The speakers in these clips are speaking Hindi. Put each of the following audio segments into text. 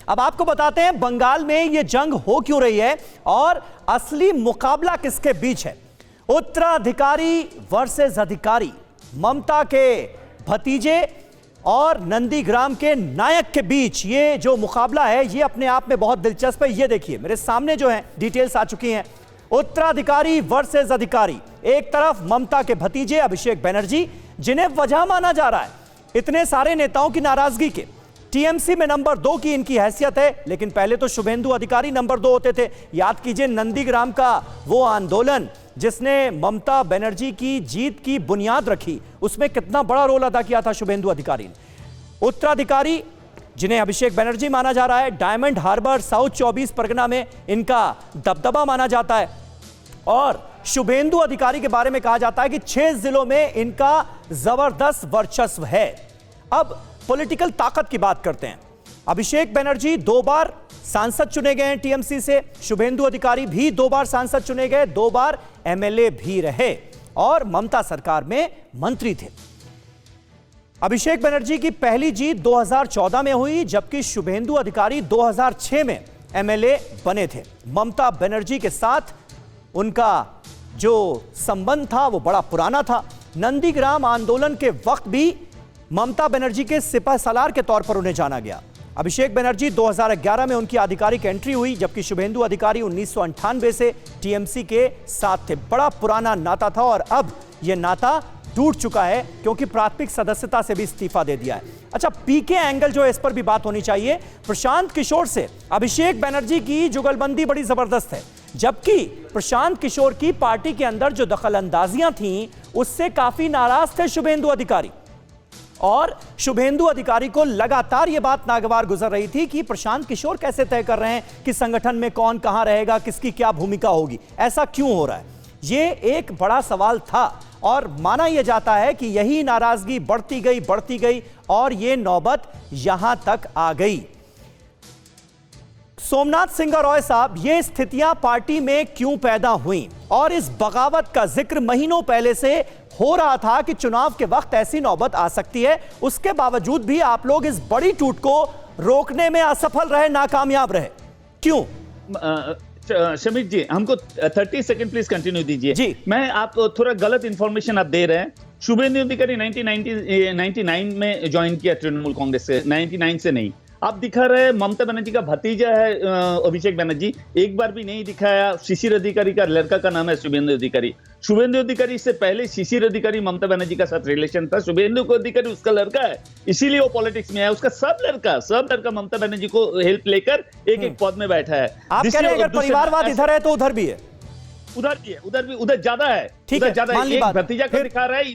अब आपको बताते हैं बंगाल में यह जंग हो क्यों रही है और असली मुकाबला किसके बीच है। उत्तराधिकारी वर्सेस अधिकारी, ममता के भतीजे और नंदीग्राम के नायक के बीच ये जो मुकाबला है ये अपने आप में बहुत दिलचस्प है। ये देखिए मेरे सामने जो है डिटेल्स आ चुकी हैं। उत्तराधिकारी वर्सेस अधिकारी, एक तरफ ममता के भतीजे अभिषेक बनर्जी जिन्हें वजह माना जा रहा है इतने सारे नेताओं की नाराजगी के। टीएमसी में नंबर 2 की इनकी हैसियत है, लेकिन पहले तो शुभेंदु अधिकारी नंबर 2 होते थे। याद कीजिए नंदीग्राम का वो आंदोलन जिसने ममता बनर्जी की जीत की बुनियाद रखी, उसमें कितना बड़ा रोल अदा किया था शुभेंदु अधिकारी ने। उत्तराधिकारी जिन्हें अभिषेक बनर्जी माना जा रहा है, डायमंड हार्बर साउथ 24 परगना में इनका दबदबा माना जाता है और शुभेंदु अधिकारी के बारे में कहा जाता है कि 6 जिलों में इनका जबरदस्त वर्चस्व है। अब पॉलिटिकल ताकत की बात करते हैं। अभिषेक बनर्जी 2 बार सांसद चुने गए हैं टीएमसी से, शुभेंदु अधिकारी भी 2 बार सांसद चुने गए, 2 बार एमएलए भी रहे और ममता सरकार में मंत्री थे। अभिषेक बनर्जी की पहली जीत 2014 में हुई, जबकि शुभेंदु अधिकारी 2006 में एमएलए बने थे। ममता बनर्जी के साथ उनका जो संबंध था वो बड़ा पुराना था। नंदीग्राम आंदोलन के वक्त भी ममता बनर्जी के सिपह सलार के तौर पर उन्हें जाना गया। अभिषेक बनर्जी 2011 में उनकी आधिकारिक एंट्री हुई, जबकि शुभेंदु अधिकारी 1998 से टीएमसी के साथ थे। बड़ा पुराना नाता था और अब यह नाता टूट चुका है क्योंकि प्राथमिक सदस्यता से भी इस्तीफा दे दिया है। अच्छा, पीके एंगल जो है इस पर भी बात होनी चाहिए। प्रशांत किशोर से अभिषेक बनर्जी की जुगलबंदी बड़ी जबरदस्त है, जबकि प्रशांत किशोर की पार्टी के अंदर जो दखलंदाजियां थीं उससे काफी नाराज थे शुभेंदु अधिकारी। और शुभेंदु अधिकारी को लगातार यह बात नागवार गुजर रही थी कि प्रशांत किशोर कैसे तय कर रहे हैं कि संगठन में कौन कहां रहेगा, किसकी क्या भूमिका होगी, ऐसा क्यों हो रहा है। यह एक बड़ा सवाल था और माना यह जाता है कि यही नाराजगी बढ़ती गई और यह नौबत यहां तक आ गई। सोमनाथ सिंह रॉय साहब, ये स्थितियां पार्टी में क्यों पैदा हुई और इस बगावत का जिक्र महीनों पहले से हो रहा था कि चुनाव के वक्त ऐसी नौबत आ सकती है, उसके बावजूद भी आप लोग इस बड़ी टूट को रोकने में असफल रहे, नाकामयाब रहे, क्यों? शमीर जी, हमको 30 सेकंड प्लीज कंटिन्यू दीजिए जी। मैं आप थोड़ा गलत इंफॉर्मेशन आप दे रहे हैं। शुभेंदु अधिकारी 1999 में ज्वाइन किया तृणमूल कांग्रेस से, 99 से नहीं। आप दिखा रहे ममता बनर्जी का भतीजा है अभिषेक बनर्जी, एक बार भी नहीं दिखाया। शिशिर अधिकारी का लड़का का नाम है शुभेंदु अधिकारी। शुभेंदु अधिकारी से पहले शिशिर अधिकारी ममता बनर्जी का साथ रिलेशन था। शुभेंदु अधिकारी उसका लड़का है, इसीलिए वो पॉलिटिक्स में है। उसका सब लड़का ममता बनर्जी को हेल्प लेकर एक पद में बैठा है। आप कह रहे हैं अगर परिवारवाद इधर है तो उधर भी है, उधर ज्यादा है, ठीक है, ज्यादा है। एक भतीजा को दिखा रहा है,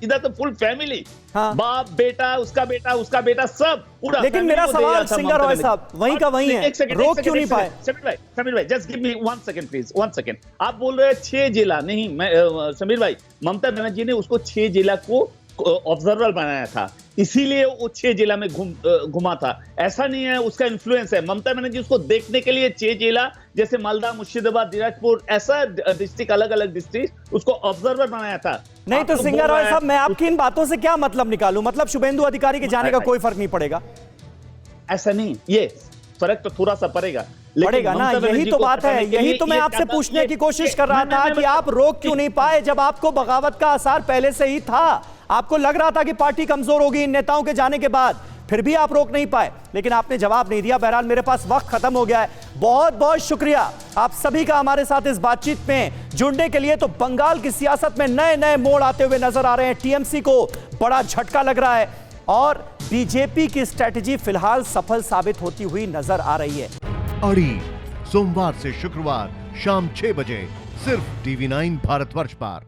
इधर तो फुल फैमिली, हाँ। बाप बेटा, उसका बेटा सब पूरा। लेकिन मेरा सवाल सिंगर रॉय साहब वहीं का वहीं है, रोक क्यों नहीं पाए? समीर भाई just give me 1 second please, 1 second. आप बोल रहे हैं 6 जिला नहीं, मैं समीर भाई, ममता बनर्जी ने उसको 6 जिला को ऑब्जर्वर बनाया था, इसीलिए वो 6 जिला में घुमा था। ऐसा नहीं है उसका इन्फ्लुएंस है। ममता बनर्जी उसको देखने के लिए 6 जिला जैसे मालदा, मुर्शिदाबाद, दिनाजपुर, ऐसा डिस्ट्रिक्ट, अलग अलग डिस्ट्रिक्ट उसको ऑब्जर्वर बनाया था। नहीं तो सिंगर रॉय साहब, मैं आपकी इन बातों से क्या मतलब निकालूं? मतलब शुभेंदु अधिकारी के जाने का कोई फर्क नहीं पड़ेगा? ऐसा नहीं, ये फर्क तो थोड़ा सा पड़ेगा ना, यही तो बात है। यही तो मैं आपसे पूछने की कोशिश कर रहा था कि आप रोक क्यों नहीं पाए जब आपको बगावत का असर पहले से ही था। आपको लग रहा था कि पार्टी कमजोर होगी इन नेताओं के जाने के बाद, फिर भी आप रोक नहीं पाए, लेकिन आपने जवाब नहीं दिया। बहरहाल मेरे पास वक्त खत्म हो गया है। बहुत बहुत शुक्रिया आप सभी का हमारे साथ इस बातचीत में जुड़ने के लिए। तो बंगाल की सियासत में नए नए मोड़ आते हुए नजर आ रहे हैं। टीएमसी को बड़ा झटका लग रहा है और बीजेपी की स्ट्रैटेजी फिलहाल सफल साबित होती हुई नजर आ रही है। अड़ी सोमवार से शुक्रवार शाम 6 बजे सिर्फ TV9 भारतवर्ष पर।